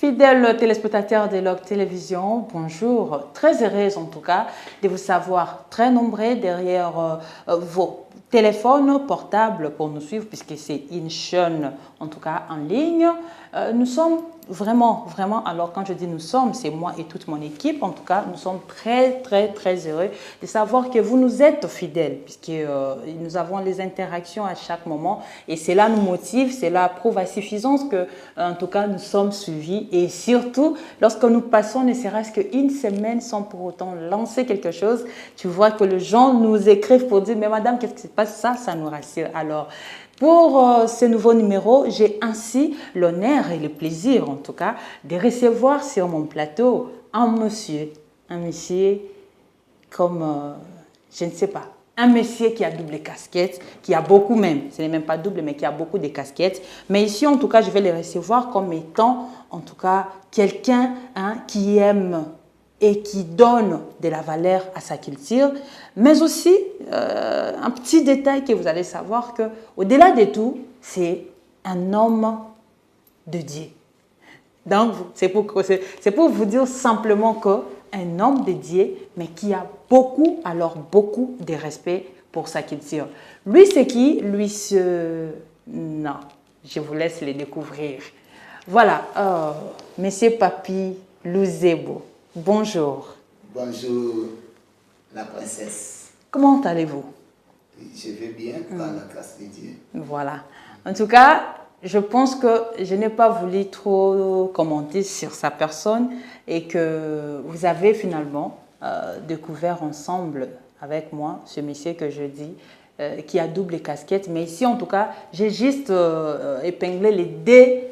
Fidèles téléspectateurs de Log Télévision, bonjour. Très heureuse en tout cas de vous savoir très nombreux derrière vos téléphones portables pour nous suivre puisque c'est une chaîne en tout cas en ligne. Nous sommes vraiment, alors quand je dis nous sommes, c'est moi et toute mon équipe. En tout cas, nous sommes très heureux de savoir que vous nous êtes fidèles puisque nous avons les interactions à chaque moment et cela nous motive, cela prouve à suffisance que en tout cas nous sommes suivis et surtout lorsque nous passons ne serait-ce qu'une semaine sans pour autant lancer quelque chose, tu vois que les gens nous écrivent pour dire mais madame qu'est-ce qui se passe, ça nous rassure. Alors pour ce nouveau numéro, j'ai ainsi l'honneur et le plaisir, en tout cas, de recevoir sur mon plateau un monsieur comme, je ne sais pas, un monsieur qui a double casquette, qui a beaucoup même, ce n'est même pas double, mais qui a beaucoup de casquettes. Mais ici, en tout cas, je vais le recevoir comme étant, en tout cas, quelqu'un qui aime et qui donne de la valeur à sa culture, mais aussi un petit détail que vous allez savoir que au-delà de tout, c'est un homme de Dieu. Donc, c'est pour vous dire simplement qu'un homme de Dieu, mais qui a beaucoup de respect pour sa culture. Lui, c'est qui? Non, je vous laisse le découvrir. Voilà, Monsieur Papi Louzebo. Bonjour. Bonjour, la princesse. Comment allez-vous? Je vais bien, par la grâce de Dieu. Voilà. En tout cas, je pense que je n'ai pas voulu trop commenter sur sa personne et que vous avez finalement découvert ensemble avec moi ce monsieur que je dis qui a double casquette. Mais ici, en tout cas, j'ai juste épinglé les deux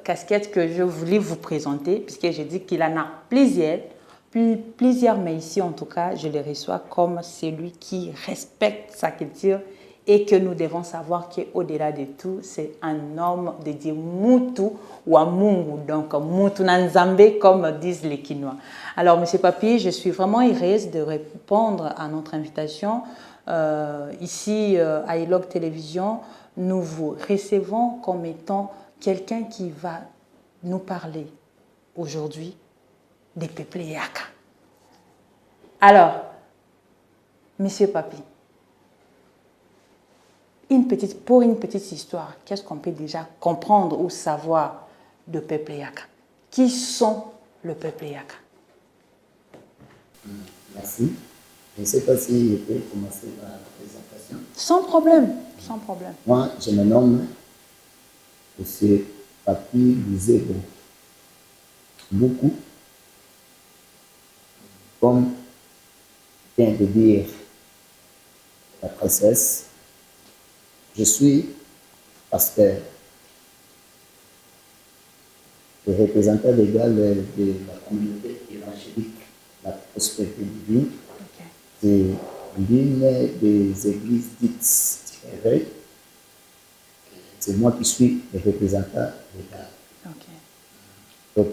casquettes que je voulais vous présenter, puisque j'ai dit qu'il en a plusieurs, mais ici en tout cas, je les reçois comme celui qui respecte sa culture et que nous devons savoir qu'au-delà de tout, c'est un homme dédié Mutu ou à Mungu, donc Mutu Nanzambe, comme disent les Quinois. Alors, Monsieur Papi, je suis vraiment heureuse de répondre à notre invitation. Ici, à Elog Télévision, nous vous recevons comme étant quelqu'un qui va nous parler aujourd'hui des peuples Yaka. Alors, Monsieur Papi, pour une petite histoire, qu'est-ce qu'on peut déjà comprendre ou savoir de peuple Yaka? Qui sont le peuple Yaka? Merci. Je ne sais pas si je peux commencer par la présentation. Sans problème, sans problème. Moi, je me nomme M. Papi Louzebo. Beaucoup, comme vient de dire la princesse, je suis pasteur, le représentant légal de la communauté évangélique, la prospérité divine, c'est l'une des églises dites différées. C'est moi qui suis le représentant légal. Donc,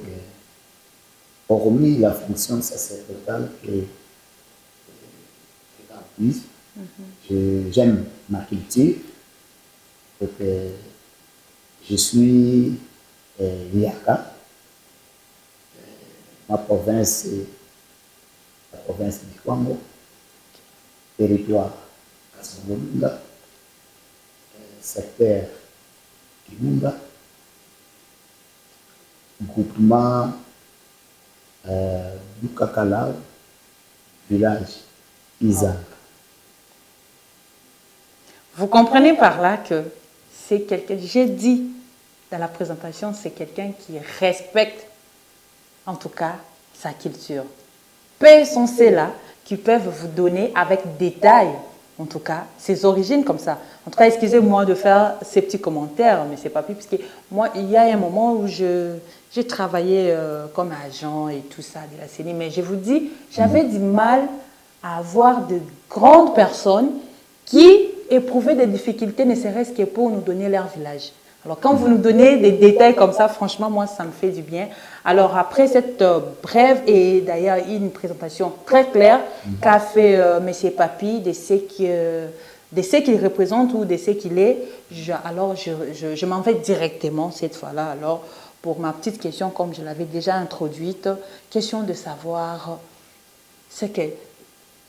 hormis la fonction sacerdotale que j'utilise, j'aime ma culture. Donc, je suis Yaka. Ma province, c'est la province du Kwamo, territoire Kasongolunga, secteur Kibunga, groupement Bukakala, village Isaac. Vous comprenez par là que c'est quelqu'un, j'ai dit dans la présentation, c'est quelqu'un qui respecte en tout cas sa culture. Peu sont ceux-là qui peuvent vous donner avec détail, en tout cas, ses origines comme ça. En tout cas, excusez-moi de faire ces petits commentaires, mais c'est pas plus, parce que moi, il y a un moment où j'ai travaillé comme agent et tout ça de la CENI, mais je vous dis, j'avais du mal à avoir de grandes personnes qui éprouvaient des difficultés, ne serait-ce que pour nous donner leur village. Alors, quand vous nous donnez des détails comme ça, franchement, moi, ça me fait du bien. Alors, après cette brève et d'ailleurs une présentation très claire qu'a fait M. Papi de ce qu'il représente ou de ce qu'il est, alors je m'en vais directement cette fois-là alors pour ma petite question, comme je l'avais déjà introduite, question de savoir, c'est que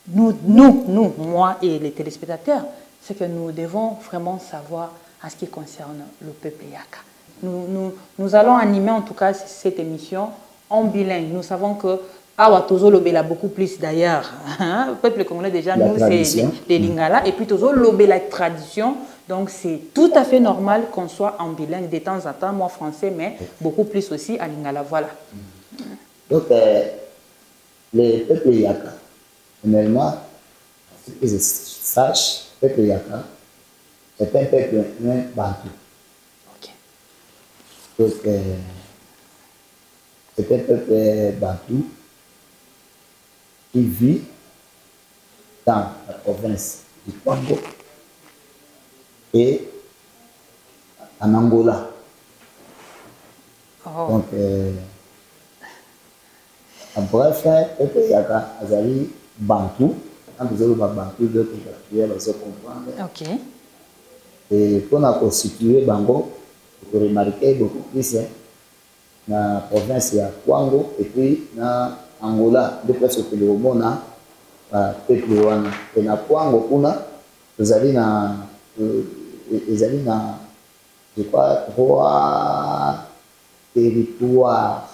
moi et les téléspectateurs, c'est que nous devons vraiment savoir à ce qui concerne le peuple Yaka. Nous allons animer en tout cas cette émission en bilingue. Nous savons que Tozo Lobela beaucoup plus d'ailleurs. Le peuple congolais déjà, nous c'est les Lingala. Et puis Tozo Lobela la tradition. Donc c'est tout à fait normal qu'on soit en bilingue de temps en temps, moi français, mais beaucoup plus aussi à Lingala. Voilà. Donc les peuples Yaka, finalement, ce que je sache, le peuple Yaka, c'est un peuple bantou. Ok. Donc c'est un peuple bantou qui vit dans la province du Congo et en Angola. Oh. Donc, en bref, il y a Azali Bantou. Quand vous avez Bantou, vous allez comprendre. Ok. Et pour nous constituer Bango, vous remarquez beaucoup plus dans la province de Kwango et puis dans Angola, de presque le monde, peuple wana. Et dans Kwango, vous allez dans, je crois, 3 territoires,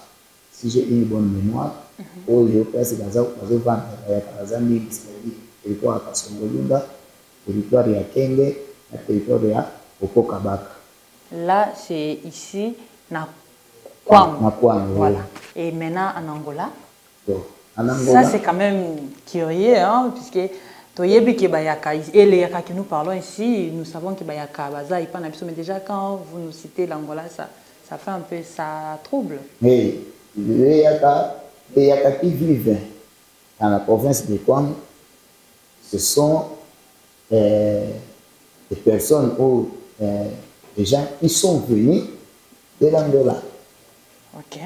si j'ai une bonne mémoire, où il y a presque territoire de Kasongolunda, territoire de Kenge, territoire de Okokabaka. Là, c'est ici, na Kwango. Voilà. Et maintenant, en Angola, ça c'est quand même curieux, hein, puisque et les Yaka que nous parlons ici, nous savons que Bayaka, Baza, et mais déjà quand vous nous citez l'Angola, ça fait un peu, ça trouble. Mais les Yaka qui vivent dans la province de Kwango, ce sont des personnes ou des gens qui sont venus de l'Angola. Ok.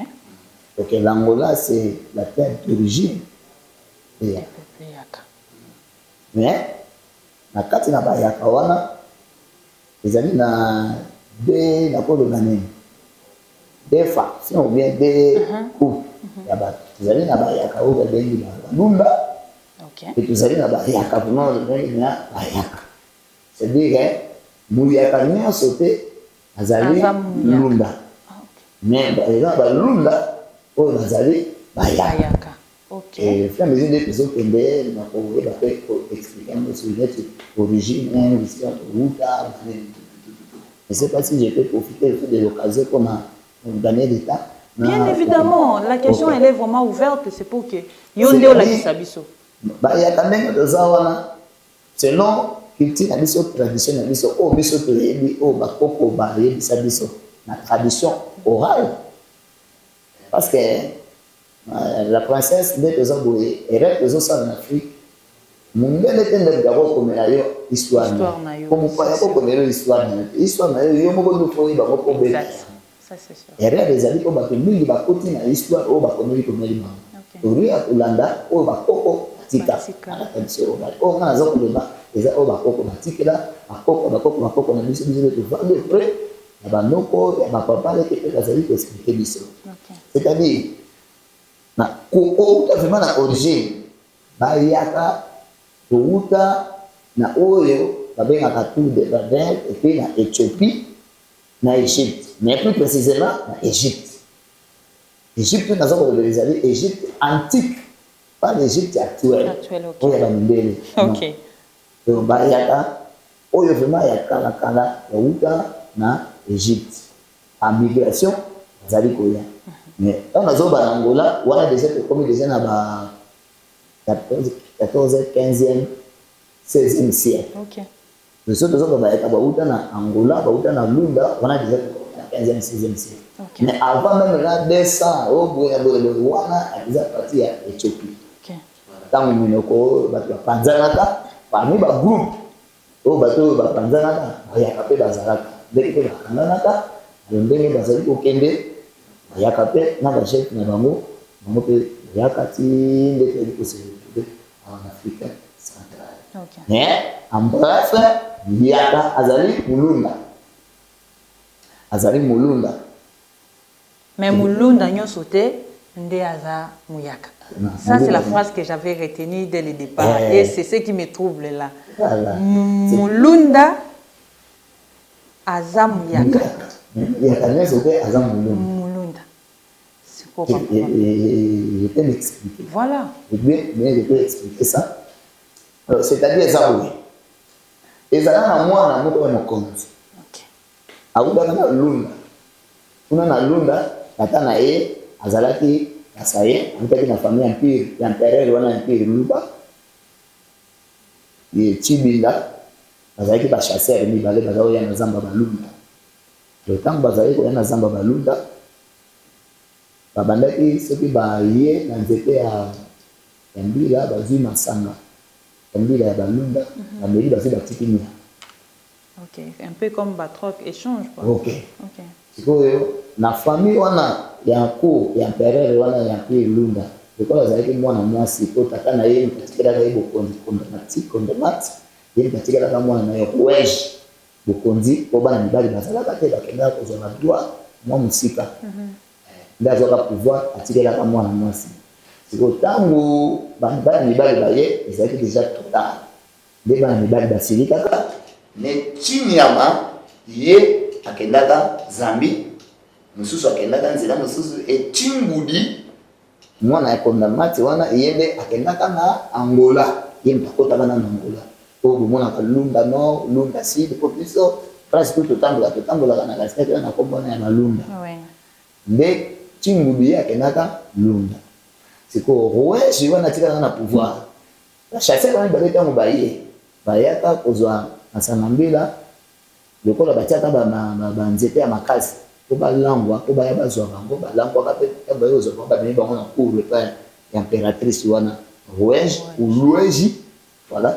Donc l'Angola, c'est la terre d'origine des Yaka. Mais, na kati na Bayaka wana, ils allaient na deux factions ou bien deux groupes. Ils allaient na Bayaka ou bien Lunda. Et ils allaient na Bayaka pour nous na Bayaka. C'est-à-dire que Mouyaka n'a sauté, ils allaient Lunda. Mais les gens de Lunda, ils allaient Bayaka. Ok. Et au fur et à mesure des personnes qui ont expliqué l'origine, l'histoire de Ruta. Je ne sais pas si je peux profiter de l'occasion qu'on a gagné des temps. Bien évidemment, la question elle est vraiment ouverte, c'est pour que Yonde ou la Kisabiso. Il y a quand même des gens, selon culture, tradition, la tradition orale. Parce que la princesse de Tozaboé, elle est ça en Afrique. Mon gars était d'abord comme la histoire. Comme quoi, comme l'histoire. L'histoire, il y a beaucoup de fois, il y a beaucoup de ça c'est sûr. Elle est des amis comme lui, il va continuer l'histoire, il va continuer comme il va. Aujourd'hui, à Oulanda, il va coco, tika. On a un autre débat. Les gens va coco, tika, coco, on a mis sur le vendre près. Il y a un autre, il y a un papa qui peut expliquer l'histoire. C'est-à-dire, na kuouta vraiment na origine Bayaka kuuta na oyo babengaka tour de Babel et puis na Éthiopie na Égypte, mais plus précisément na Égypte. Égypte nous avons les années Égypte antique, pas l'Égypte actuelle. Ok. Ok. Donc Bayaka oyo vraiment ya kala kuuta na Égypte. En migration zali koya. Mais on a en Angola, on a déjà comme des gens à 14e, 15e, 16e siècle. Ok. Nous autres, on a en Angola, on a Lunda, on a déjà 15e, 16e siècle. Okay. Mais avant même là, 200, on a déjà parti à Éthiopie. Quand on a Panzanata, parmi les groupes, on a Panzanata, il y a un Bazaraka. Dès que on a Panzanata, on a Bazaraka au Kende. Yakape na chef na bango pe yakati ndeke ko se en Afrique centrale. Mais en bref, Yaka Azali Mulunda. Mais mulunda nyo sauté nde aza muyaka. Ça c'est la phrase que j'avais retenue dès le départ et c'est ce qui me trouble là. Voilà. Mulunda aza muyaka. Muyaka nyo sauté aza mulunda. C'est quoi? Je peux m'expliquer. Voilà. Je peux expliquer ça. C'est-à-dire ça oui. Et ça là moi na moko na compte. OK. Abuda na lunda. Kuna na lunda tata na ye azalaki asaye mutaki na famille empire ya empereur wana empire luba. Ye Chibinda azalaki ba chasseur ni balé bazao ya na zamba balunda. Le temps bazali ko ya na zamba balunda. Babandaki soki ba ye na nzete ya mbila bazui masanga. Mbila ya balunda na meli bazui batikinya. OK, un peu comme Batroc échange quoi. OK. Sikoyo na famille wana ya ko ya empereur wana ya empire lunda. Because azalaki mwana mwasi ko tata na ye katikela ka bokonzi kondomati ye katikela ka mwana na yo wesh bokonzi ko bana mibali bazalaka te bakenda ko zona droit mwa musika ndazo ka pouvoir atikela ka mwana mwasi siko tangu bana mibali baye ezalaki déjà total nde bana mibali basilika ka ne chinyama ye akendaka Zambi mususu akendaka nzela mususu echingudi mwana yakonda mati wana yende akendaka na Angola yende pakotaka na Angola obo mwana ka lunda no lunda sud popiso presque tout tambola na kasete na kombona ya malunda nde chingudi akendaka lunda siko roweshi wana tika na pouvoir la chasser wana baleta mo baye bayaka kozwa asanambila lokola batiaka ba nzete ya makasi ko balangwa ko baya bazwa bango balangwa ka pe bayo zo ba bini bango na cour pa ya impératrice wana Rouge ou Loueji voilà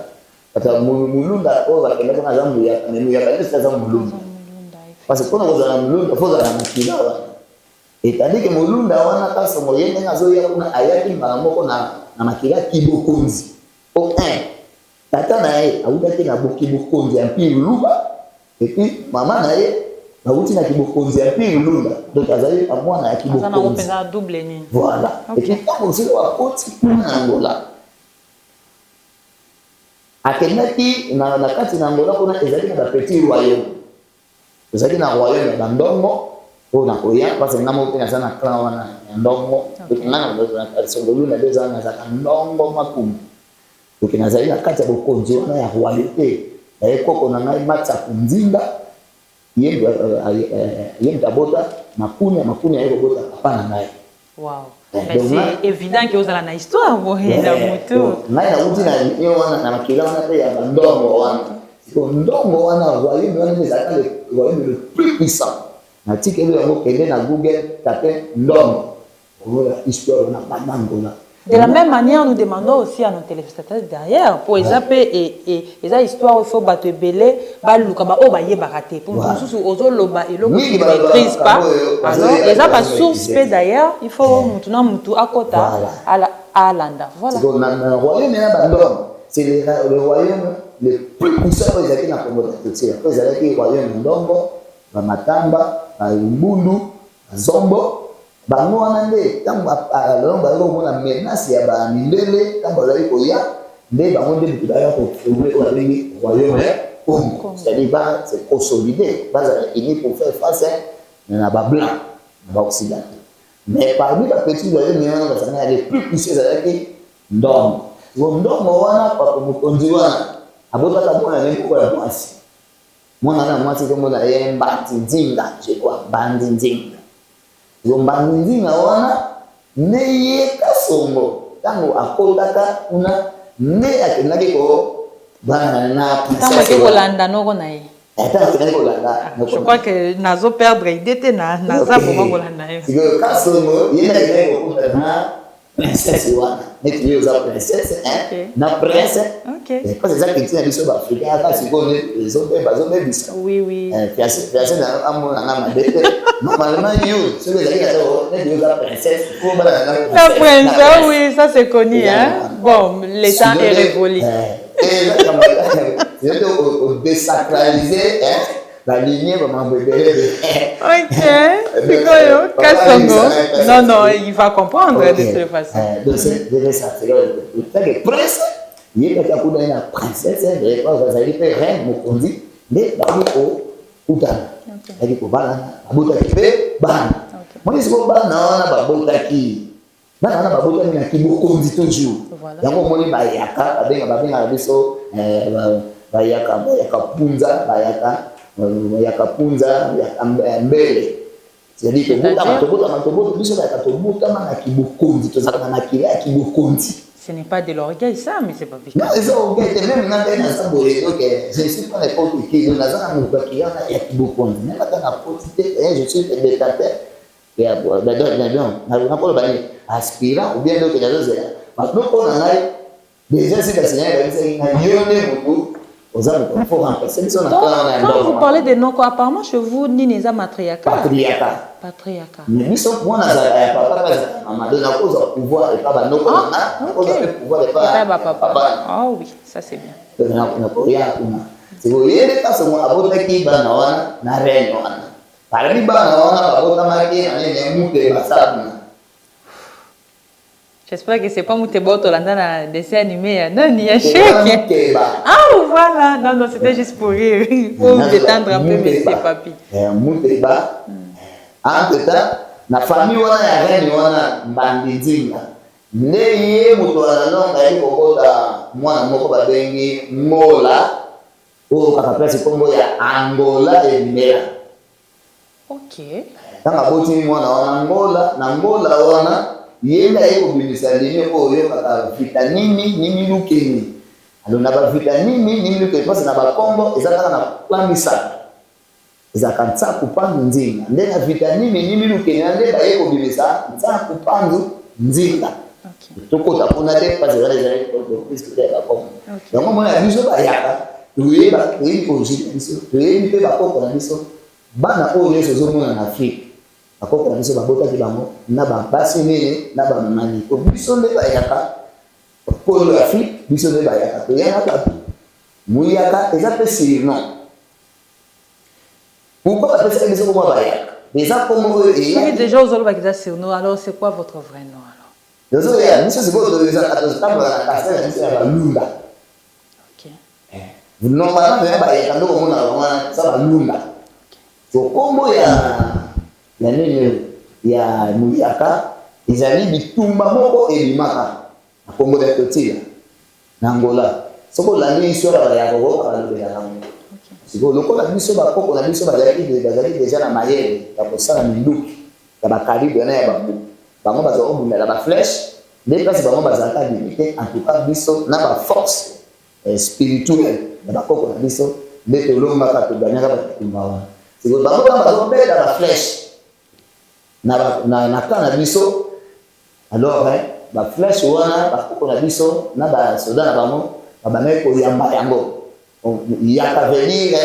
ata mulunda o ba kenda na zambu ya nenu ya kanisa za mulunda parce que kuna kozana mulunda foza na makila wana etandike mulunda wana kaso moyende ngazo ya kuna ayaki moko na makila kibokonzi o 1 tata na ye awudaki na bokibokonzi ya mpili luba et puis maman na ye awuti na kibokonzi ya mpili lunda donc azali pa mwana ya kibokonzi azana kopeza double nini voilà et puis quand vous êtes wa koti na Angola akendaki na kati na Angola kuna ezali na petit royaume ezali na royaume ya ndongo ona koya parce que ngamo tena sana clan wana ya ndongo donc ngana na songolu na deux ans za ndongo makumbi donc nazali na kati ya bokonzi wana ya royauté ya koko na ngai matsa kunzinga yemba bota makuni ya bota hapana ngai wow mais c'est évident que vous avez une histoire bohe la moto ngai na uti na yo wana na makila wana ya ndongo wana siko ndongo wana royaume wana ni zaka le royaume le plus puissant na tikelo yango kende na Google taper ndongo voilà histoire na Angola. De la même manière, nous demandons aussi à nos téléspectateurs derrière pour les appeler et les histoires il faut battre belé, balukaba o baye baraté pour nous sous ozo loba et l'eau qui ne maîtrise pas. Alors les appa source peut d'ailleurs il faut maintenant mutu akota à landa. Voilà. Le royaume c'est le royaume le plus puissant aux États-Unis dans le monde. C'est le royaume ndongo, ba matamba, ba mbundu, zombo. Bango wana nde tango alonga yo mona menace ya ba mindele tango azali koya nde bango nde bidaya ko trouver au bengi royaume Congo c'est-à-dire ba c'est consolider ba za ini pour faire face na ba blanc na ba occidentaux mais parmi les petits royaumes wana basanga les plus puissants azali ndongo wana pa mokonzi wana abota ka mona ne ko ya mwasi mona na mwasi ko mona yemba nzinga je kwa bandi nzinga Zombangu nzinga wana neye kasongo tango akotaka una ne akendaki ko bana na tango ke kolanda noko na ye akendaki kolanda je crois que nazo perdre idée te na za bongo kolanda ye siko kasongo yenda ke ko na princesse wana neti yo za princesse na prince OK parce que ça qui tient biso ba africain aka siko ne zobe bisa oui piace na amo na madete normalement yo c'est la princesse pour la princesse oui ça c'est connu hein bon les temps est révolu et là comme au désacraliser Baligné comme un bébé. Ok. C'est quoi, Kassongo? Non, non, il va comprendre de toute façon. Donc, c'est ça. C'est le prince. Il est capable d'être la princesse. Il est capable d'être reine, Mokondi. Mais, Utana. C'est-à-dire que Bana, Babotaki, Bana. Moi, je dis que Bana, Babotaki. Bana, Babotaki, na Kibokondi toujours. Yango moni bayaka, babenga biso, bayaka punza, bayaka punza, mbele. C'est-à-dire que Botama, biso bayaka Botama na Kibokondi, tozaka na Kibokondi. Ce n'est pas de l'orgueil, ça, mais c'est pas vrai. Non, c'est orgueil. Même quand on a ça, je ne suis pas n'importe qui. Je suis je suis détentateur. Aspirant ou bien d'autres choses. Maintenant, on a déjà si quand vous parlez de noms, apparemment chez vous, Nineza Matriaka. Patriarcat. Mais nous sommes pour pouvoir et pas ah oui, ça c'est bien. C'est vous voyez les cas sont abotaki banawana na reine wana. Parmi banawana babota maki na mute basabu. J'espère que c'est pas Mouteboto là dans le dessin animé. Non, il y a chèque. Ah voilà, non non, c'était juste pour rire, pour détendre un peu monsieur papi. Mouteba. Entre-temps, la famille wana ya reine wana mbandinzinga. Neye mutu analonga yuko kota mwana moko babengi Ngola. O kapapesi kombo ya Angola Emera. OK. Tanga boti mwana wana Ngola na Ngola wana yenda yuko bilisandini oyo kaka vitamini nini lukeni. Alona ba vitamini nini lukeni parce na ba kombo ezaka na plambisa. Ezakantsa kupandu nzinga ndena vitamini nini lukeni ande ba yuko bilisa ntsa kupandu nzinga. OK. Tokota kuna te parce que les gens ont plus que la kombo. Donc moi na biso ba yaka oui, oui, oui, bakoko na biso bana oyo yeso zomona na Afrique bakoko na biso babota ki bango na ba basi nene na ba mani ko biso nde ba yaka pour l'Afrique biso nde ba yaka to yana ka muyaka eza pe non pourquoi pas ça biso ko ba yaka déjà comme oui déjà aux autres qui sur nous alors c'est quoi votre vrai nom alors désolé ya biso c'est quoi de ça à la caserne biso ya lunda. Normalement, il y a des gens qui ont lunda. Donc, comme il y a Mouyaka, ils allaient du Tumbamoko et du Maka. À Congo de Totila, Angola. Ce qu'on a mis sur la Yago, c'est que le Cola Bisso, on a mis sur la Yago, déjà la Mayenne, la Possana Mindouk, la Caribe, la flèche, les places de limité, en tout cas, Bisso n'a pas force spirituelle. Bakoko na biso ndete lomba ka to ganyaka ba kumbawa siko bakoko ba bela la flèche na kana biso alors ba flèche wana bakoko na biso na ba soda na bango ba meko yamba yango yaka venir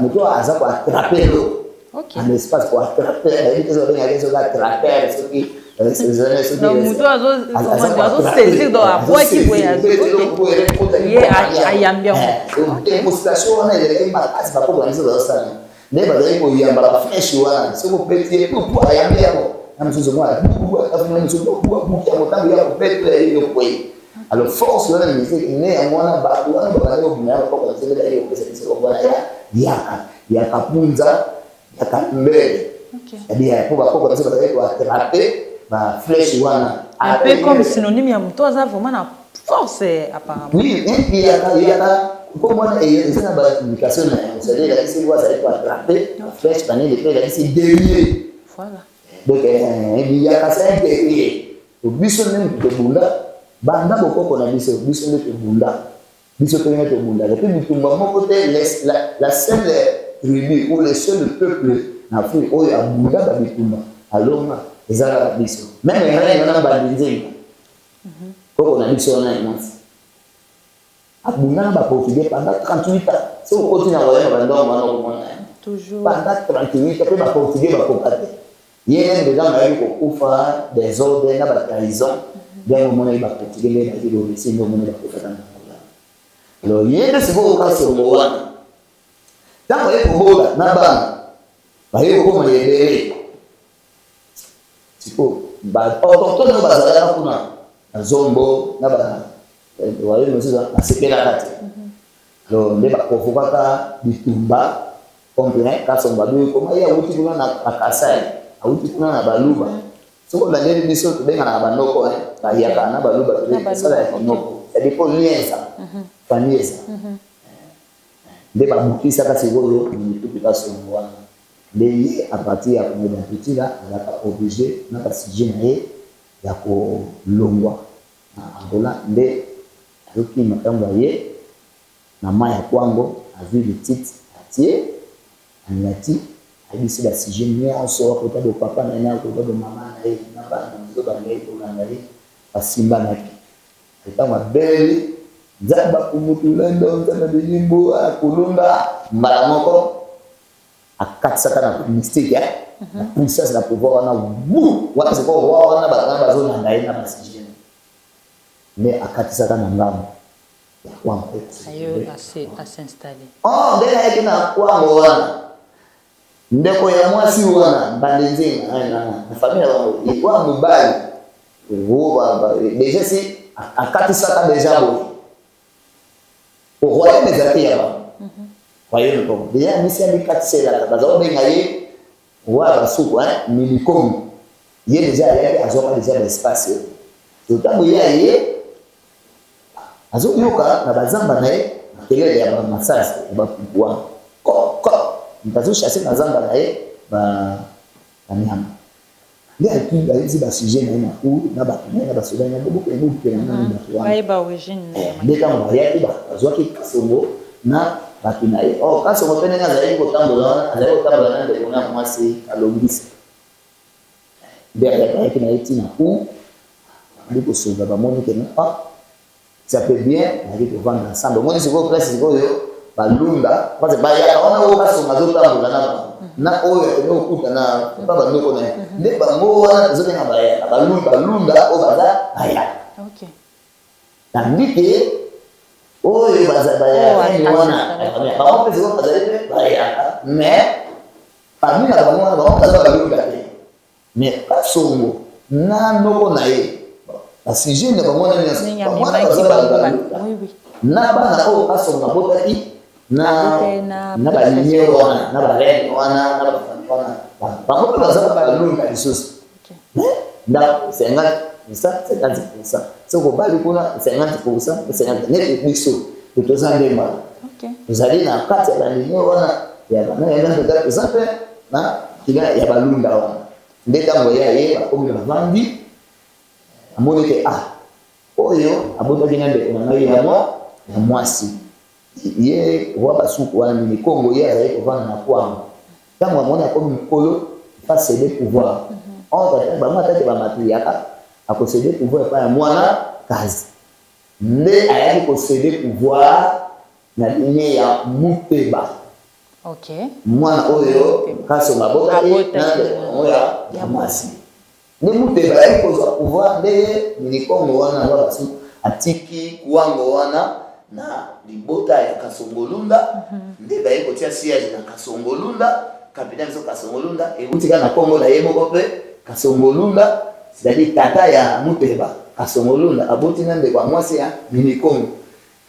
muto aza ko attraper l'eau. OK. Un espace pour attraper et les autres ils ont attraper ce qui non, mutu azo saisir dans la boîte qui voyait ayambia démonstration wana ile kama asi bako kwa hizo sasa ne badai ko yamba ba fresh wana sio petie pour ayambia ko na mchezo mwa afuna mchezo kwa mtambo ya kupete hiyo kweli alors force wana ni ne amwana ba wana ba leo bina kwa sababu hiyo pesa sio bwana ya kapunza ya kambele. OK. C'est-à-dire pour bako kwa sababu kwa attraper ba flèche wana un peu comme synonyme ya mtu aza vraiment na force apparemment. Oui, il y a comme moi et c'est une communication c'est-à-dire que c'est quoi ça va attraper flèche pané les près là c'est délié. Voilà. Donc il y a ça délié. Au biso même de bunda banda boko na biso de bunda. Biso to de bunda. Et puis mutumba moko te la seule tribu ou le seul peuple en Afrique où il y a bunda ba bitumba. Alors ezala biso même rien na bandinzi koko na biso na immense abunda ba portugais pendant 38 ans c'est au continent royal bandon mano toujours pendant 38 ans pe ba portugais ba kokate yene déjà na yuko kufa des ordres na ba trahison bien au monde ba portugais na di do c'est no monde ba kokata na alors yende siko kasongo wana tango ekobola na bana baye ko mayele siko ba autochtone bazala kuna na zombo na bana wale mseza na sepela kati alors nde bakofokaka bitumba complet kasongo baduko maya uti kuna na kasai auti kuna na baluba soko la ndeli biso tubenga na bandoko bayaka na baluba tubenga sala ya kinoko ya dipo lienza fanyeza nde babukisa kasi goyo ni tupika songo wana nde a partir ya komoda petila alaka obligé na basije na ye ya kolongwa na Angola nde ayoki makambo ye na mai ya kwango azwi lititi atie anati abisi basije nyonso wakota do papa na ye wakota do mama na ye na bana mzo bangai kolanda ye basimba na ye etama beli nzamba kumutulendo nzamba bilimbo akulunda mbala moko akatsaka na mystique na puissance na pouvoir na wu wana siko wana bana bazona ngai na basije mais akatsaka na ngambo ya kwango ayo à s'installer ndena yake na kwango wana ndeko ya mwasi wana bandenzenga na familia wa mubali wo déjà si akatisaka déjà bo au royaume des Athènes royaume comme déjà misi abikatisela bazo benga ye wa basuku milikomi ye déjà yake azoka déjà l'espace totabu ye azoyoka na bazamba naye kelele ya masasi ba pouvoir mtazo chasser na zamba na ye ba nyama ndia kinga hizi ba sujet na ku na ba na ba sujet na beaucoup de beaucoup de na ba origine ndeka mbaya ba azwaki kasongo na bakina ye kasongo pene na zaidi ko tambola na ndio kuna mwasi alongisa ndia ya kina iti na ku ndiko songa ba moni ke na ça peut bien aller te vendre ensemble moi c'est quoi place c'est quoi balunda parce que baya wana wo kasonga zotambola na oyo no kuta na baba ndoko na nde bango wana zote na baya balunda o baza baya OK na ndike oyo baza baya ni wana ba mpe zo baza baya mais parmi na bango wana ba baza balunda mais kasongo na ndoko na ye asije na bango na na bana o kasonga botaki na balinye wana na barene wana na bafana bango baza balunga lisusu nda 50% soko bali kuna 50% net biso tutoza ndemba tuzali na kati ya balinye wana ya bana ya ndio da exemple na kila ya balunda wana ndeta ngoya ye bakomi bavandi amoni ke oyo abotaki na ndeko na ngai ya mwasi ye wa basuku wana ni Kongo ye azali kovanda na kwango tango amona komi mokolo pa céder pouvoir bamataki bamatriaka akocéder pouvoir epai ya mwana kazi nde ayaki kocéder pouvoir na linie ya Muteba mwana oyo kasonga abotaki na ndeko ya mwasi nde Muteba ayaki kozwa pouvoir nde ni Kongo wana wa basuku atiki kwango wana na libota ya Kasongolunda nde baye kotia siège na Kasongolunda capitaine so Kasongolunda ebutika na Kongo na ye moko pe Kasongolunda c'est-à-dire tata ya Muteba Kasongolunda aboti na ndeko mwasi ya Minikongo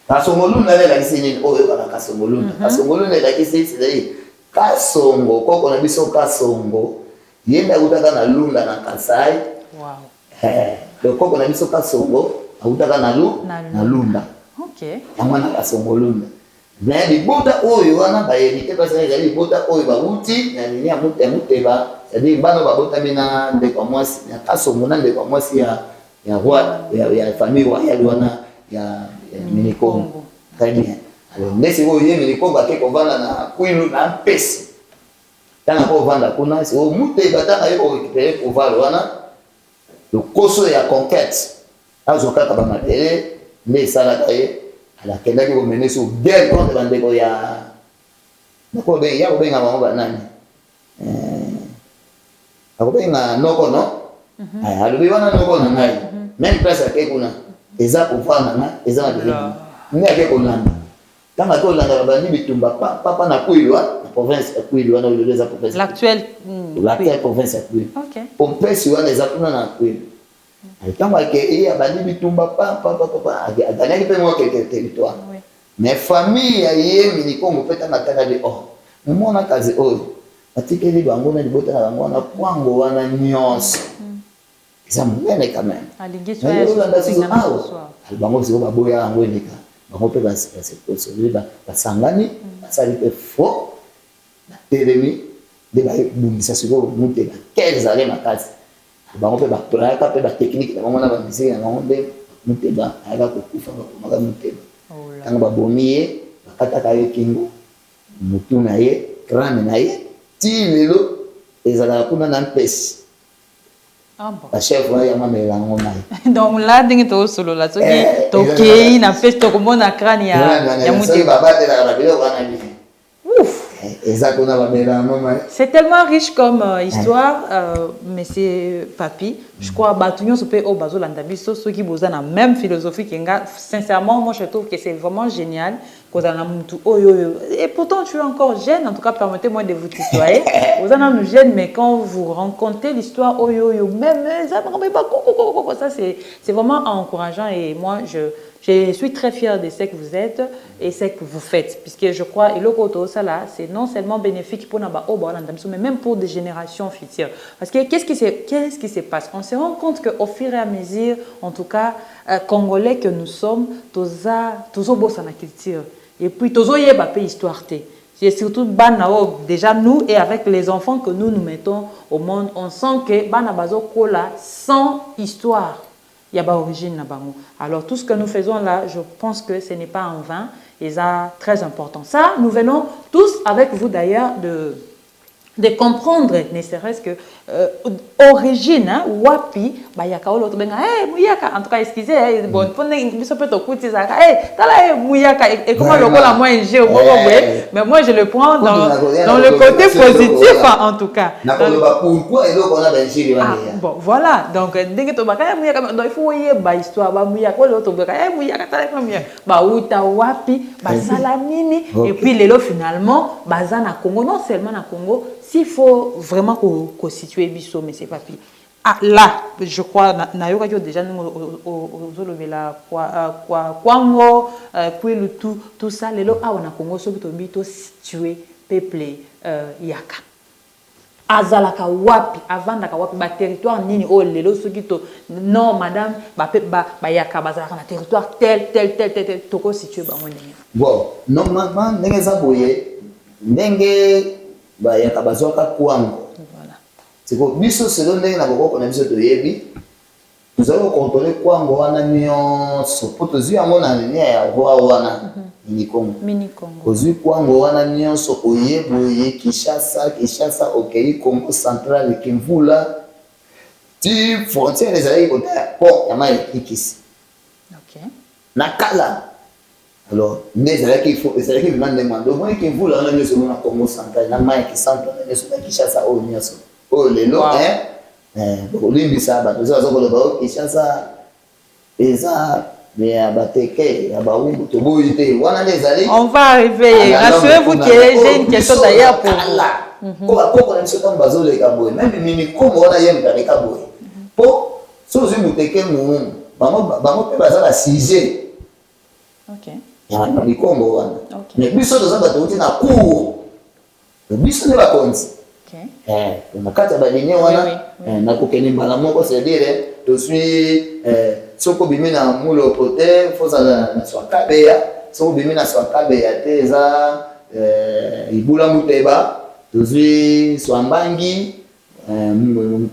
Kasongolunda le la kisini oyo bana Kasongolunda Kasongolunda la kisini c'est-à-dire Kasongo koko na biso Kasongo yenda utaka na Lunda na Kasai le koko na biso Kasongo utaka na Lunda amwana Kasongolunda mais libota oyo wana ba hérité parce que libota oyo ba uti na nini ya Muteba c'est-à-dire bano ba bota mina ndeko mwasi ya Kasongo na ndeko mwasi ya roi ya famille royale wana ya Minikongo très bien alors ndesi oyo ye Minikongo akeko vanda na kuilu na pesi tana ko vanda kuna c'est au Muteba tana yo récupérer pouvoir wana le koso ya conquête azoka ka ba matériel mais ça la taille ala kenda ki mener sur guerre contre bandeko ya nako be ya obenga bango banani akobenga noko no alobi wana noko na ngai même place ake kuna eza pouvoir na ngai eza na biloko ni ake kolanda Tant que tu as bandi bitumba papa na Kouilou, la province de Kouilou, on a eu les provinces. L'actuelle province de Kouilou. OK. On peut sur les appuis na Kouilou. Tant que il y a bandi bitumba papa, il peut moi quelques territoires. Mais famille aïe miniko on peut t'attendre de oh. Mais moi na kazi oh. Atikeli bango na libota na bango na kwango wana nyonso. Ça m'aide quand même. Alingi soit bango ziko baboya ngo nika. Bango pe ba se ba sangani, basali pe fo. Na telemi de ba bundisa siko mute ba 15 années makasi. Bango pe ba praka pe ba technique na bango na ba musique na bango de mute ba aka ko kufa ba maka mute ba. Tanga ba bomiye bakata ka yekingo. Mutu na ye, crâne na ye. Ti lelo ezala kuna na mpesi. La chef ya mama elango na. Donc là dingi to solo la soki tokei na feste to komona crâne ya mutu baba te la bilo kana bi. Ouf. Exactement la melango ma. C'est tellement riche comme histoire mais c'est papi, je crois batunyo so pe o bazolanda biso soki boza na même philosophie kenga sincèrement moi je trouve que c'est vraiment génial. Et pourtant, tu es encore jeune, en tout cas, permettez-moi de vous tutoyer. Vous en êtes jeune, mais quand vous rencontrez l'histoire, même ça, c'est vraiment encourageant. Et moi, je suis très fière de ce que vous êtes et ce que vous faites. Puisque je crois, et le côté ça là, c'est non seulement bénéfique pour nous, mais même pour des générations futures. Parce que qu'est-ce qui se passe? On se rend compte qu'au fur et à mesure, en tout cas, Congolais que nous sommes, tous bossons la culture. Et puis, tous les pays histoire. C'est surtout déjà nous et avec les enfants que nous mettons au monde, on sent que Bana Bazo Kola sans histoire. Il y a pas origine. Alors, tout ce que nous faisons là, je pense que ce n'est pas en vain et c'est très important. Ça, nous venons tous avec vous d'ailleurs de comprendre, ne serait-ce que origine, wapi, yaka l'autre benga, mouyaka, en tout cas, excusez, bon, ça peut être coûter ça, t'as mouyaka, et comment le col à moi, mais moi je le prends dans le côté positif, en tout cas. Pourquoi et donc on a bon, voilà, donc, dès que tu vas, il faut y avoir histoire, mouyaka, l'autre benga, mouyaka, t'as mouyaka, outa wapi, salamini, et puis les lots finalement, bazana Congo, non seulement na Congo, s'il faut vraiment constituer biso, mais c'est pas pire. Ah là, je crois, nayoka déjà nous kwango, tout ça, les lots ah on a Congo so bito situé peuplé yaka. Azalaka wapi, avandaka wapi, ba territoire nini oh lelo sokito non madame ba yaka bazalaka na territoire tel toko situé ba ngone. Bon, normalement ndenge za boye ndenge ba yaka bazwaka kwango. Voilà. C'est que biso selon ndenge na boko na biso toyebi nous allons contrôler kwango wana nyonso po tozwi yango na linia ya roi wana mini Congo. Kozwi kwango wana nyonso oye Kinshasa okei Congo central Kimvula ti frontière ezali côté pont ya mai ikisi. OK. Na kala alors ezalaki bimande mando moi Kimvula wana nyonso na Congo central na mai ki central nyonso na Kinshasa o nyonso o lelo bolimbisa bato bazokoloba Kinshasa eza mais on va arriver. Rassurez-vous que j'ai une question d'ailleurs pour vous. Soko bimina mulo pote foza na swakabeya soko bimina swakabeya teza ibula muteba tozwi swambangi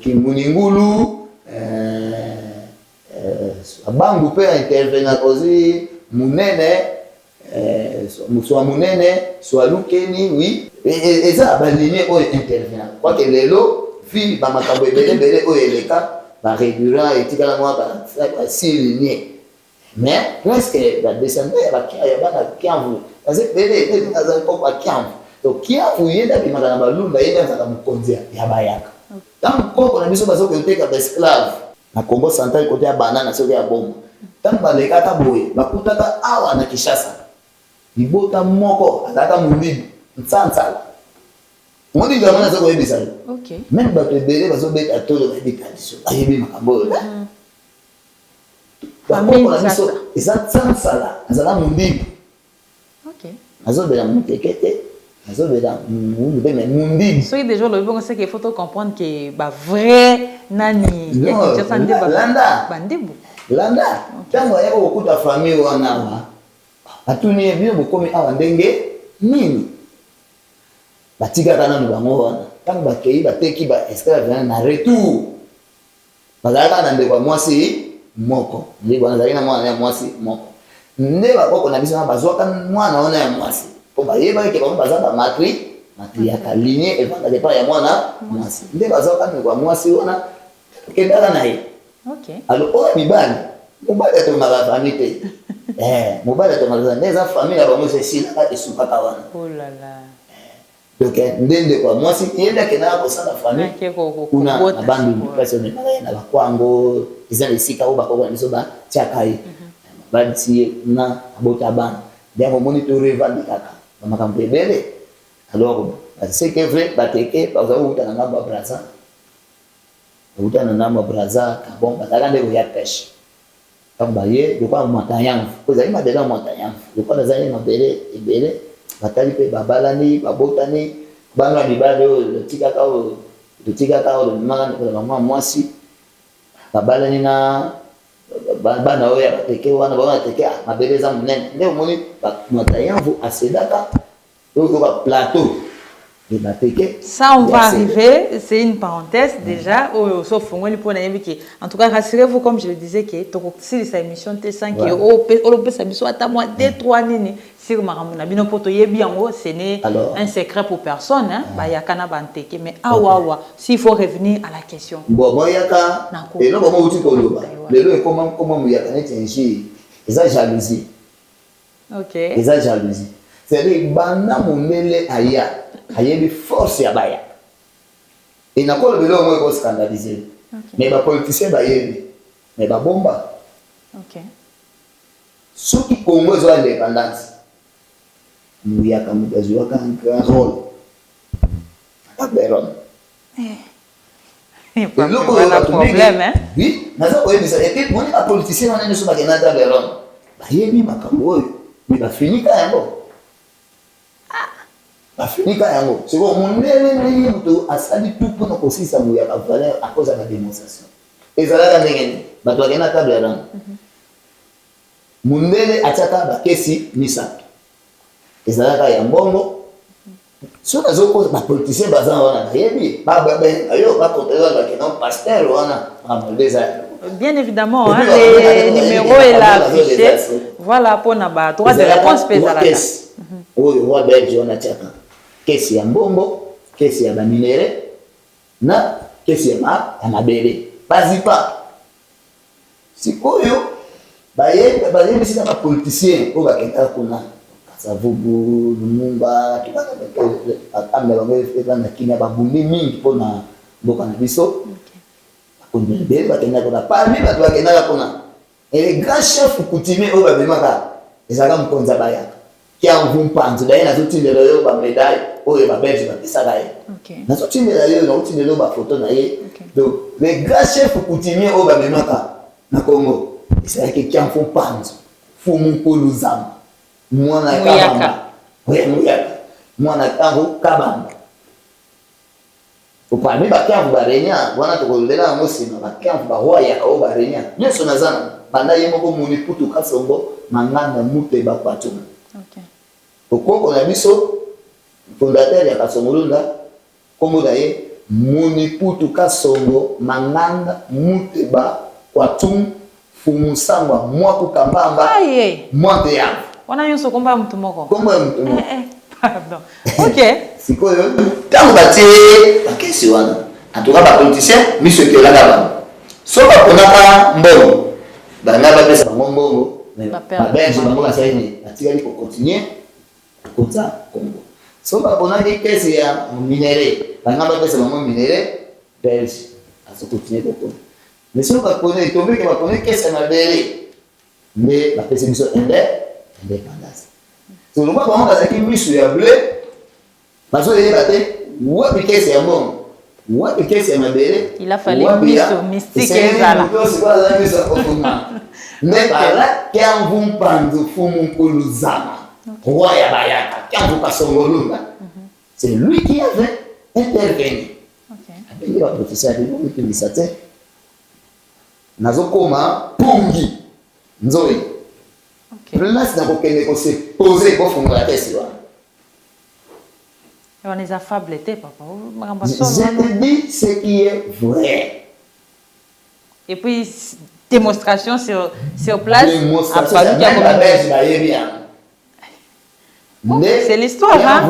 muningulu abangu pe intervenir kozi munene soit munene soit lukeni oui et ça baligné o intervenir quoi que lelo fi ba makambo ebele o eleka ba régulier et tika la moi ba signé mais presque la descendant ba kia ba na kiamvu parce que bele azali ko ba kiamvu donc kiamvu yenda bi magana balumba yenda za mukonzia ya bayaka tant ko na biso bazo ko teka ba esclave na Congo central côté ya banana soki ya bomba tant ba leka ta boye ba kutaka awa na Kinshasa libota moko ataka mundibu nsansala moni jamana soko yebisa OK même bato ebele bazobeta tolo bayebi tradition ayebi makambo oyo bakoko na biso eza nsansala azala mundibu OK azobela muteke te azobela mundu te mais mundibu soki déjà le bon c'est qu'il faut comprendre que ba vrai nani landa bandibu landa ntango ayako kokuta famille wana wa atuni bino bokomi awa ndenge nini batikaka nanu bango wana ntango bakei bateki ba esclave na retour bazalaka na ndeko ya mwasi moko ndeko wana azalaki na mwana ya mwasi moko nde bakoko na biso wana bazwaka mwana wana ya mwasi mpo bayebaki ke bango baza matriaka linie evandaka epai ya mwana mwasi nde bazwaka ndeko ya mwasi wana kendaka na ye alors oyo mibali mobali atongaka famille te mobali atongaka nde eza famille ya bango esilaka esukaka wana donc nde ndeko ya mwasi ye nde akendaka kosala famille kuna na bandu place omemaka ye na bakwango eza na esika oyo bakoko na biso batiaka ye balisi ye na abota bana nde yango omoni to revandikaka bamakambo ebele alors baseke vrai bateke bazala kouta na ngambo ya braza bakouta na ngambo ya braza kabon bazalaka nde koya peshe ntango baye lokwa mwatanyanvu po ezali madela mwatanyanvu lokwa nazali mabele ebele batali mpe babalani babotani bana mibali oyo totikaka oyo lomemaka bamwa mwasi babalani na bana oyo ya bateke wana bango bateke mabele eza monene nde omoni mwatanyanvu asedaka oyo ba plateau de bateke. Ça, on va arriver, c'est une parenthèse déjà, sauf en tout cas, rassurez-vous, comme je le disais, que si cette émission T5 qui est 2-3 nini sur Maramuna bino poto yebi yango, ce n'est un secret pour personne, hein, ba yakana banteke, mais awawa, s'il faut revenir à la question. Bon yaka et non comment tu koloba. Le comment yakana tient eza jalousie. OK. Eza jalousie. C'est-à-dire banda mondele aya ayebi force ya baya et nakolo belo mo ko scandaliser mais ba politiciens bayebi mais ba bomba OK soki Congo zo indépendance muyaka mudazi waka un grand rôle pas beron le problème hein oui nazo ko yebisa et puis moni ba politiciens wana nso ba kenata beron bayebi makambo oyo mais ba finika yango bafinika yango siko mondele ndenge moto asali tout mpona kosisa moyaka valeur à cause de la démonstration ezalaka ndenge nini bato bakenda table ya rango mondele atiaka bakesi misato ezalaka ya mbongo soki azokoza bapoliticien baza wana bayebi bayo bakontrela bakenda pasteur wana amaleza bien évidemment hein, les numéros est là affiché voilà pour na droit de réponse pezalaka oyo roi belge wana atiaka kesi ya mbongo, kesi ya baminere, na kesi ya mabele. Bazipa. Sikoyo, baye bisina ba politicien o bakenta kuna. Kasavubu, Lumumba, akambe bango na kinya babundi mingi pona mboka na biso. Bakondele bele bakenda kuna. Parmi bato bakenda kuna. Et les grands chefs coutumiers o babemaka ezaka mkonza bayaka. Kia mvumpanzo daye nazotindela yo ba médaille oyo ba belge ba pesaka ye. Nazotindela yo nazotindela ba photo na ye. Donc les grands chefs coutumiers oyo bamemaka na Congo ezalaki kia mvumpanzo fumu koluzama mwana kabamba muyaka mwana kango kabamba opami bakiamvu barenya wana tokolela yango nsima bakiamvu baroya oyo barenya nyonso nazana banda ye moko moni putu kasongo manganda mute bakwatuna. Okoko na biso fondateur ya Kasongolunda kombo na ye Moniputu Kasongo Manganda Muteba Kwatum Fumusangwa Mwaku Kambamba Mwante ya wana nyonso komba mtu moko kombo ya mtu moko pardon OK sikoyo tango batie bakesi wana en tout cas ba politicien miso ke la ba so ba konaka mbongo bana ba pesa mbongo ba benji bango la saini atikali ko continuer Kota Congo. So babona des kesi ya minéré, bangaba pesa bango minéré belge aso continuer ko. Mais so ba connaît tomber que ba connaît kesi na bele mais ba pesa biso indépendance. C'est le moment où il misu ya bleu. Parce que il a été wapi kesi ya mbongo. Wapi kesi ya mabele. Il a fallu miso mystique ezala. C'est quoi la miso okuna. Mais par là quand vous panzo fumu kuluzama. Roi ya bayaka quand vous kasongolunda. C'est lui qui avait intervenu. OK. Il va professeur de lui qui disait nazokoma pungi nzoi. OK. Place na kokende ko se poser ko fungola kesi wa. On les affables étaient, papa. Je te dis ce qui est vrai. Et puis, démonstration sur place. Démonstration, c'est l'histoire, hein?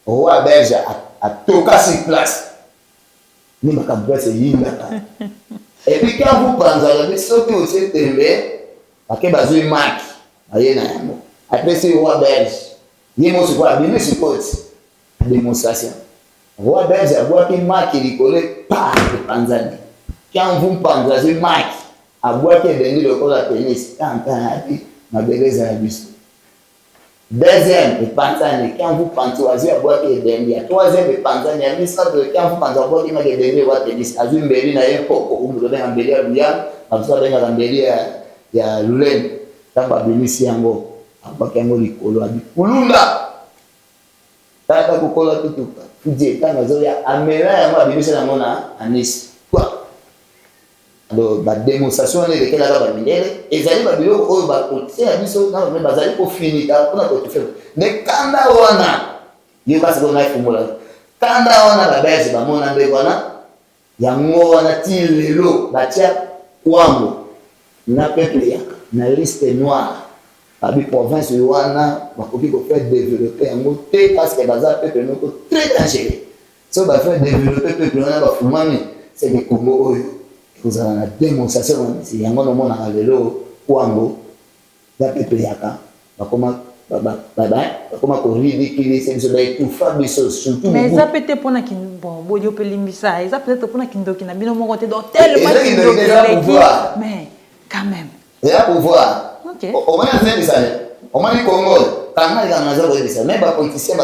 Roi belge a toqué sur place. Ni makabwa c'est yinga. Et puis quand vous pensez que ce qui aussi tombé, parce que bazui marque, ayena yamo. Après c'est roi belge. Yemo se quoi bien sur côte. Démonstration. Roi belge a boit une marque qui collé par le Tanzanie. Quand vous pensez une marque a boit que dernier le col à tennis, quand ma beleza la bus. Deuxième, le Tanzanie, quand vous pensez à boire qui est dernier. Troisième, le Tanzanie, quand vous pensez à boire qui est dernier, votre tennis, à une berline à un coco, ou vous avez un bélier à Louyan, comme ça, vous avez un bélier à Loulen, quand vous avez ici en haut, à Bakango, les colos, à Kulunda. Tata Kukola, tout, Fudje, quand vous avez un mélange à Bibiche à Mona, à Nice. Quoi? Alors, la démonstration est de la minère, et ça va dire que c'est un biseau, non, mais ça va finir, on a tout fait. Mais quand on a, il va se donner pour moi. Quand on a la baisse, mon andéwana, il y a un atil l'eau, la tia, Kwango, na peuple yak, na liste noire, la province de Wana, ma copie pour faire développer un mot, parce que les peuple est très dangereux. Si on va faire développer le peuple, on va faire c'est des Congo. Vous avez une démonstration, c'est un moment où on a le lot, Kwango, la peuple yaka, comment ridiculiser, c'est tout faire des choses. Mais ça peut-être pour un bon, il peut limiter ça, ça peut-être pour un kindo qui n'a bien au moins dans tellement de mais quand même. Il y a pouvoir. Ok. Au moins, on a fait ça. Au moins, le Congo, quand on a fait ça, même les politiciens,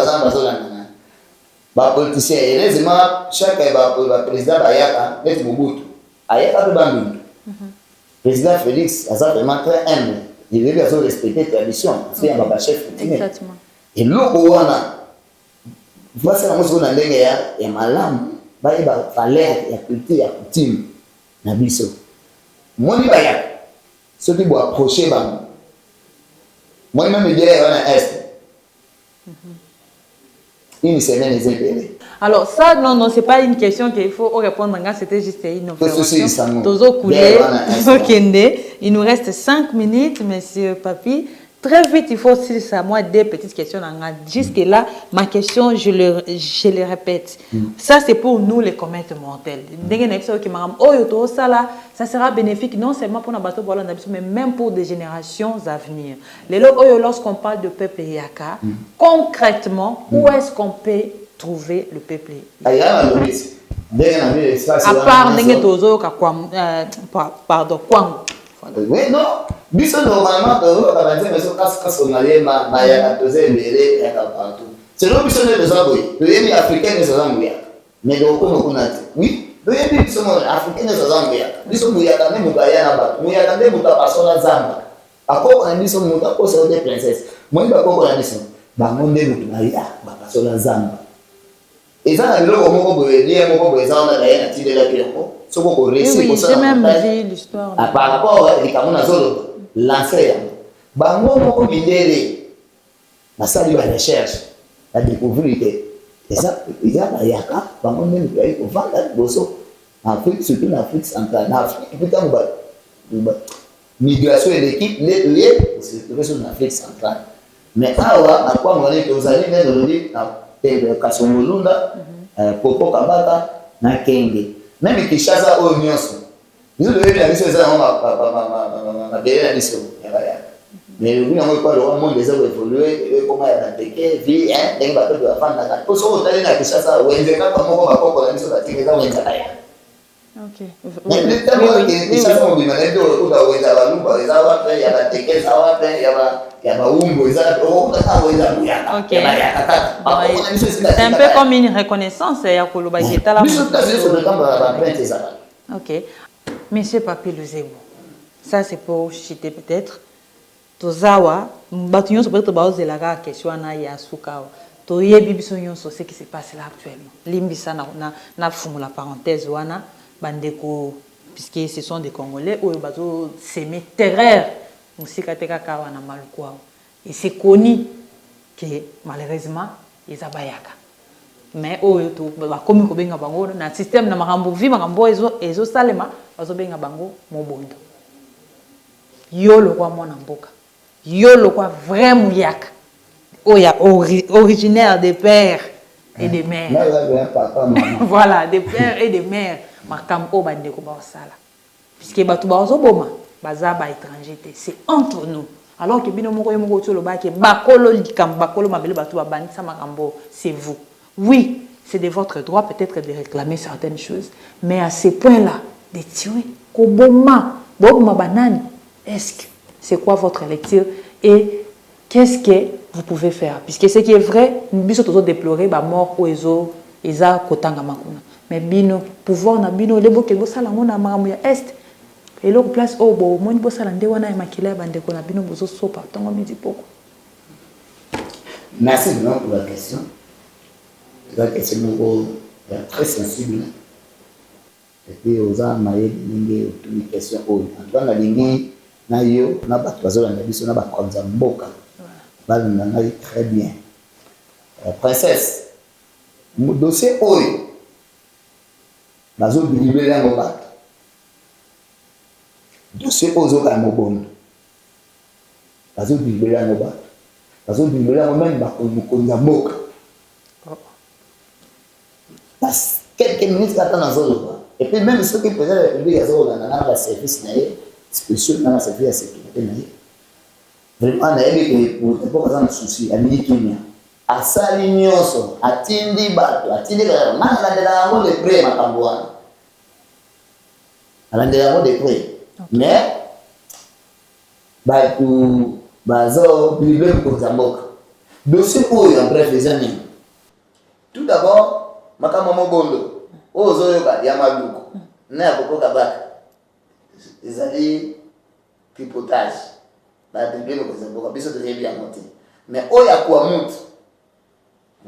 les politiciens, heureusement, chaque président Bayaka, est Mobutu. Ayaka de Bandung. Président Félix, a vraiment très humble. Il veut bien respecter la tradition. C'est un chef. Exactement. Et l'Okowana, voici la musique de l'Engia, et Malam, il y a valeur, il y a culture, il y a coutume. Nabiso. Moi, il y a ceux qui vont approcher, moi, même, il y a un Est. Une semaine, ils étaient. Alors ça, non, c'est pas une question qu'il faut répondre. C'était juste une observation. Tozo coulé, il nous reste 5 minutes, monsieur Papi. Très vite, il faut aussi savoir des petites questions. Jusque là, ma question, je le répète. Ça, c'est pour nous, les comètes mortelles. Ça sera bénéfique non seulement pour nos bateaux, mais même pour des générations à venir. Lorsqu'on parle de peuple Yaka, concrètement, où est-ce qu'on peut trouver le peuple? À part pardon, Kwango. Oui, non. Biso normalement, c'est nous biso ne besoin de les africains ne sont pas mais donc on a oui les biso africains ne sont pas biso muyaka ne mugaya na ba muyaka ne mutapasola zamba akoko na biso mutakosa de princesse moi ba koko na biso ba monde mutaya ba pasola zamba eza na biloko moko boye lié moko boye za na ya na tidela biloko soko ko réussir pour ça. J'ai même vu l'histoire. Par rapport à Kamuna Zolo lancer bango moko bindele basali ba recherche la découvrir que ça il y a yaka bango même pays ko vendre boso en Afrique surtout en Afrique centrale en Afrique putain ba migration de l'équipe les c'est en Afrique centrale mais awa na kwa ngani to zali ne do di na te kasongolunda popo kabata na kenge même Kinshasa au nyonso Nous devons bien sûr ça ma belle mission. Mais oui, on peut le monde des hommes évoluer, comment il a attaqué, vie, hein, des bateaux de la femme, la tout ça, on a dit que ça, on est quand on va pas pour la mission d'attaquer ça, on est là. Ok. Mais le temps où il s'est mobilisé, on est là, on est là, on est là, il y a la attaqué, ça va, il y a la umbo, il y a la ok. C'est un peu comme une reconnaissance, il y a Koloba qui est là. Ok. Monsieur Papi Luzebo, ça c'est pour citer peut-être. Tozawa, batunyo so peut-être baoze la question na ya sukawa. To yebi biso nyonso ce qui se passe là actuellement. Limbisa na fumu la parenthèse wana bandeko puisque ce sont des Congolais oyo bazo semer terreur musika teka kawa na malukwa. Et c'est connu que malheureusement ils abayaka. Mais oyo to ba komi ko benga bango na système na makambo vi makambo ezo salema bazo benga bango mobondo. Yo lo kwa mwana mboka. Yo le quoi vraiment yak. Oya originaire des pères et des mères. Voilà, des pères et des mères. Makam o bande ko ba sala. Puisque batu ba ozo boma, baza ba étranger, c'est entre nous. Alors que bino moko yemoko tolo ba ke bakolo likam bakolo mabele batu ba bandi sa makambo, c'est vous. Oui, c'est de votre droit peut-être de réclamer certaines choses, mais à ce point-là, de tuer ko boma, boma banani, est-ce que c'est quoi votre lecture et qu'est-ce que vous pouvez faire? Puisque ce qui est vrai, nous sommes déplorés, la mort ou les a kotanga makuna. Mais bino pouvoir na bino lebo ke bosala ngona maramu ya est et l'autre place au bo moni bosala nde wana makila bande ko na bino bozo sopa tango midi poko. Merci vraiment pour la question. La question est très sensible. Et puis aux âmes maye lingi une question en dans la ligne na yo na bato bazola na biso na ba konza mboka bali na ngai très bien princesse mon dossier oyo bazo bilibele yango bato dossier ozo ka mobondo bazo bilibele yango bato bazo bilibele yango même ba konza mboka parce quelques minutes quand on a et puis même ceux qui président de la République azo na la service na spécial dans la sécurité vraiment na yebi que pour pas un souci à minitunia à sali nyonso atindi bato atindi ka manga de la ngo de près makambo wana ala de la ngo de près mais bato bazo bible ko zamboka dossier oyo en bref les amis tout d'abord makambo mobondo ozo yoka ya maluko na kokoka baka ezali tripotage ba debelo ko zamboka biso to yebi amote mais oya kwa mutu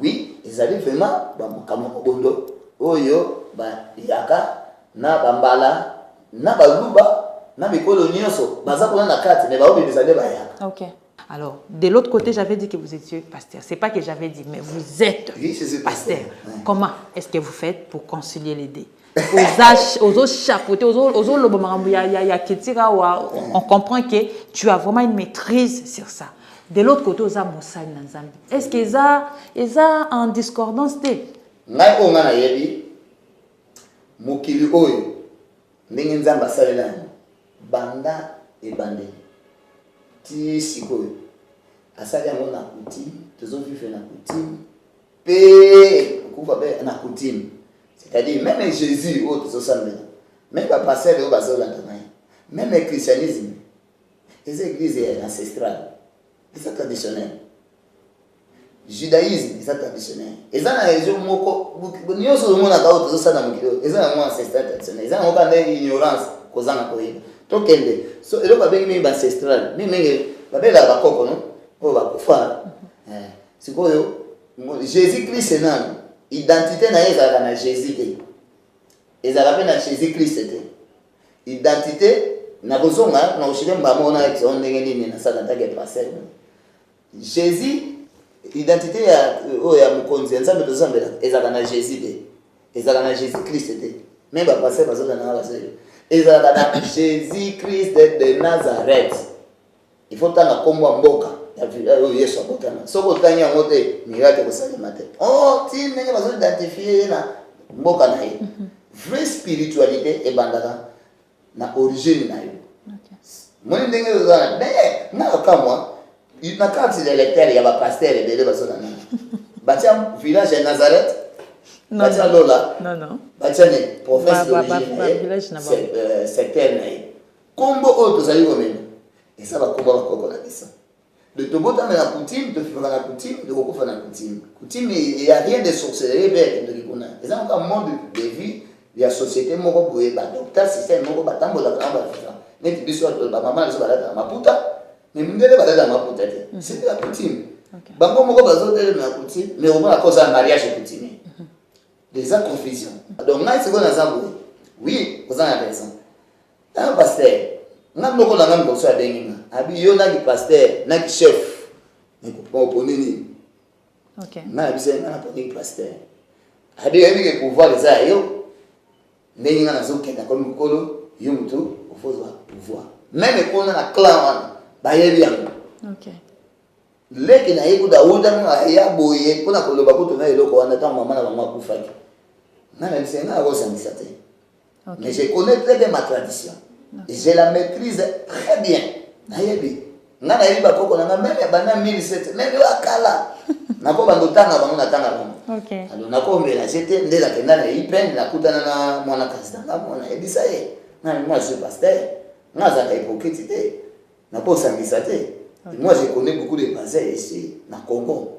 oui ezali vraiment ba mokamo bondo oyo ba yaka na bambala na baluba na bikolo nyonso baza kona na kati mais ba obi bizale ba yaka. OK. Alors, de l'autre côté, j'avais dit que vous étiez pasteur. C'est pas que j'avais dit, mais vous êtes pasteur. Ouais. Comment est-ce que vous faites pour concilier les deux? Aux autres chapeautés, aux autres, on comprend que tu as vraiment une maîtrise sur ça. De l'autre côté, aux Amosal Nanzambi. Est-ce qu'ils ont en discordance? Ngai o ngana yebi mokili oyo ndenge nzamba salela banda e bande ti sikoyo asali yango na coutume tozovivre na coutume pe kufa be na coutume. C'est-à-dire, même Jésus, même le pasteur, même le christianisme, les églises ancestrales, c'est traditionnel. Le judaïsme, c'est traditionnel. Et ça, c'est une ignorance. Donc, Jésus-Christ, c'est identité na ezala na Jésus te ezala na Jésus-Christ te identité na bozonga na oshile mbamo na ekso ndenge nini na sala take passer Jésus identité ya mukonzi nzambe tozambela ezala na Jésus te ezala na Jésus-Christ te même ba passer bazola na baselo ezala na Jésus-Christ de Nazareth. Il faut tanga kombo mboka Yesu akotana soko tanya ngote miracle ko salima te oh ti ndenge bazo identifier na mboka na ye vraie spiritualité e bandaka na origine na yo. Moi ndenge ozana mais na kamwa na carte d'électeur ya ba pasteur et de baso na nana. Batia village de Nazareth. Batia Lola. Non. Batia ne province d'origine. Secteur na. Kombo o tozali komena. Et ça va kombo ba koko na bisa. De tobota mais la coutume, de faire la coutume, de recouvrir la coutume. Coutume, il n'y a rien de sorcellerie, de rikuna. Et ça encore un monde de vie, de la société, mon gros docteur, système, mon gros batambo, la grande baffa. Mais tu dis soit la maman, elle se balade dans ma puta, mais nous devons balade dans ma puta. C'est la coutume. Bango mon gros bazo de la coutume, mais au moins à cause d'un mariage coutumier. Des confusion. Donc là, c'est quoi dans ça? Oui, vous en avez raison. Un pasteur. N'a pas la même chose à Benina. Abi yo na ki pasteur, na ki chef. Mais pour ponini. OK. Na bise na ponini pasteur. Abi yebi ke pouvoir les a yo. Ndenge na zo kenda comme kolo, yo mutu ofozo pouvoir. Même pour na clan ba yebi yango. OK. Leki na yeko da uda na ya boye kuna koloba kuto na eloko wana ta mama na mama kufaki. Na bise na ko sangisa te. Mais je connais très bien ma tradition. Et je la maîtrise très bien. Nayebi. Ngana yebi ba koko na même bana 1007 même akala. Nako bandotanga bango na tanga bango. OK. Alors nako mbela j'étais ndela kenda na ipen na kutana na mwana kasitanga mwana ebisa ye. Na moi je suis pasteur. Naza ka hypocrite. Nako sangisa te. Moi je connais beaucoup de pasteurs ici na Congo.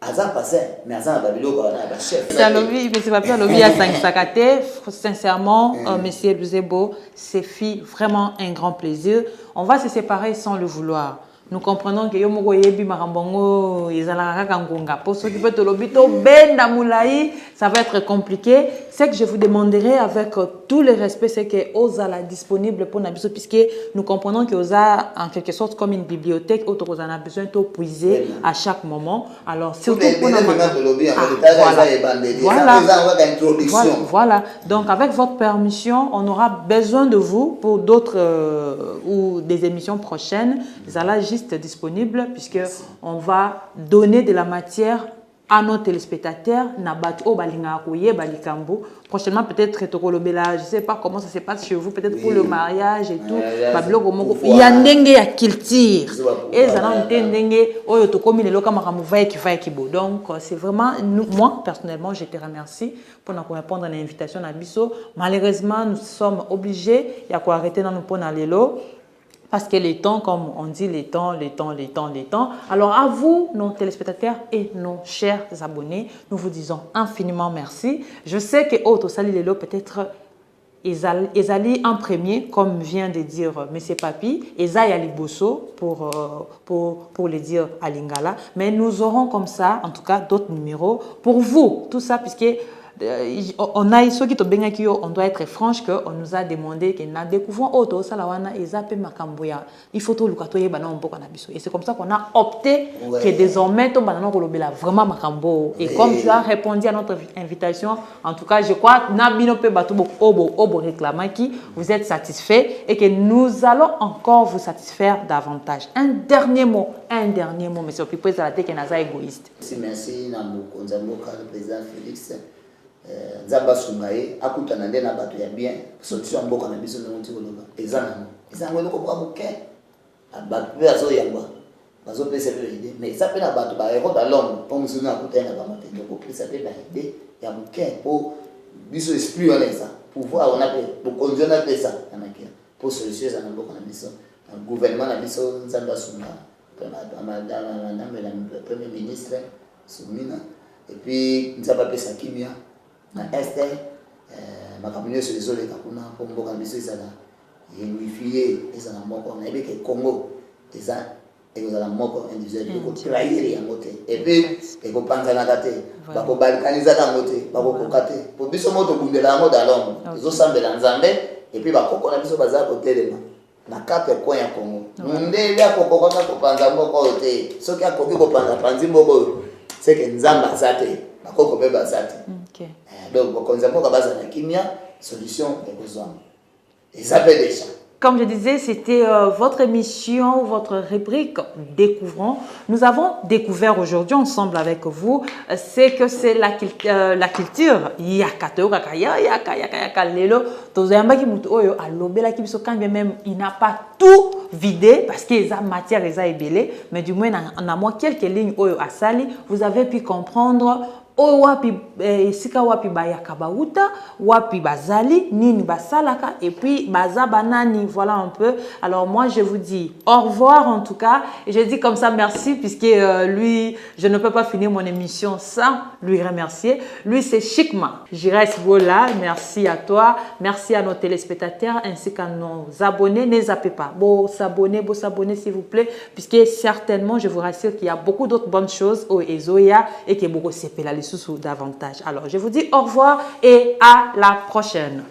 Aza passé mais aza babilo ba na ba chef. Jalobi, mais c'est pas bien lobby à 5 sakate. Sincèrement, monsieur Luzebo, c'est vraiment un grand plaisir. On va se séparer sans le vouloir. Nous comprenons que yomo yebi marambongo ezalaka kangonga pour ceux qui veulent lobito benda moulaï, ça va être compliqué. C'est que je vous demanderai avec tout le respect, c'est que Ozala disponible pour Nabiso, puisque nous comprenons que Oza en quelque sorte comme une bibliothèque, autre Oza a besoin de puiser à chaque moment. Alors surtout pour voilà. Donc avec votre permission, on aura besoin de vous pour d'autres ou des émissions prochaines. Zala juste disponible puisque on va donner de la matière à nos téléspectateurs. Prochainement, peut-être, je ne sais pas comment ça se passe chez vous, peut-être pour le mariage et tout. Il y a un culture. Et donc, c'est vraiment, moi, personnellement, je te remercie pour nous répondre à l'invitation à Bisso. Malheureusement, nous sommes obligés de arrêter dans nos parce que les temps, comme on dit, les temps. Alors à vous, nos téléspectateurs et nos chers abonnés, nous vous disons infiniment merci. Je sais que Auto Sali Lelo peut-être Ezali en premier, comme vient de dire M. Papi, Ezali Aliboso pour le dire à Lingala. Mais nous aurons comme ça, en tout cas, d'autres numéros pour vous. Tout ça, puisque on a ceux qui on doit être franche que on nous a demandé que nous découvrons auto salawana et zappé makamboya il faut tout lukato ye bana mboko na biso et c'est comme ça qu'on a opté que désormais to bana kolobela vraiment makambo et comme tu as répondu à notre invitation en tout cas je crois na bino pe bato obo réclamaki vous êtes satisfait et que nous allons encore vous satisfaire davantage. Un dernier mot monsieur Pipo za la teke naza égoïste. Merci na mokonza mboka le président Félix Nzamba Sungaye akutana ndena bato ya bien solution mboka na biso na ntikoloba ezana ngolo ko kwa buke abato azo yamba bazo pesa pe idée mais ça peut na bato ba ero da l'homme pour musuna akutana ba matendo ko pesa pe ba idée ya buke pour biso esprit on ça pouvoir on a pour conduire na pesa na kia pour solution za mboka na biso na gouvernement na biso Nzamba Sunga madame la premier ministre Soumina et puis Nzamba pesa kimia na Esther makamyo sur les olé kakuna pour mboka biso ezala unifié ezala moko na ebeke Congo eza ezala moko individuel ko trahir yango te et puis eko panzana kate bako balkaniza yango te bako kokate pour biso moto bundela yango dalongo ezo sambela nzambe et puis bakoko na biso baza ko telema na quatre coins ya Congo ndele akoko ko panza moko te soki akoki ko panza panzi moko c'est que nzamba zate bakoko pe bazate. Donc, quand on a besoin de kimia, solution est besoin. Et ça fait déjà. Comme je disais, c'était votre émission, votre rubrique Découvrons. Nous avons découvert aujourd'hui ensemble avec vous, c'est que c'est la culture. Même il n'a pas tout vidé parce qu'il y a matière, il a ébélé, mais du moins en a moins quelques lignes à sali, vous avez pu comprendre. O wapi sika wapi bayaka bauta wapi bazali nini basalaka et puis baza banani, voilà un peu. Alors moi je vous dis au revoir en tout cas et je dis comme ça merci puisque lui je ne peux pas finir mon émission sans lui remercier. Lui c'est Chikma Jires Bola, merci à toi, merci à nos téléspectateurs ainsi qu'à nos abonnés. Ne zappez pas, bon s'abonner s'il vous plaît puisque certainement je vous rassure qu'il y a beaucoup d'autres bonnes choses au Ezoya et que beaucoup s'épellent davantage. Alors, je vous dis au revoir et à la prochaine.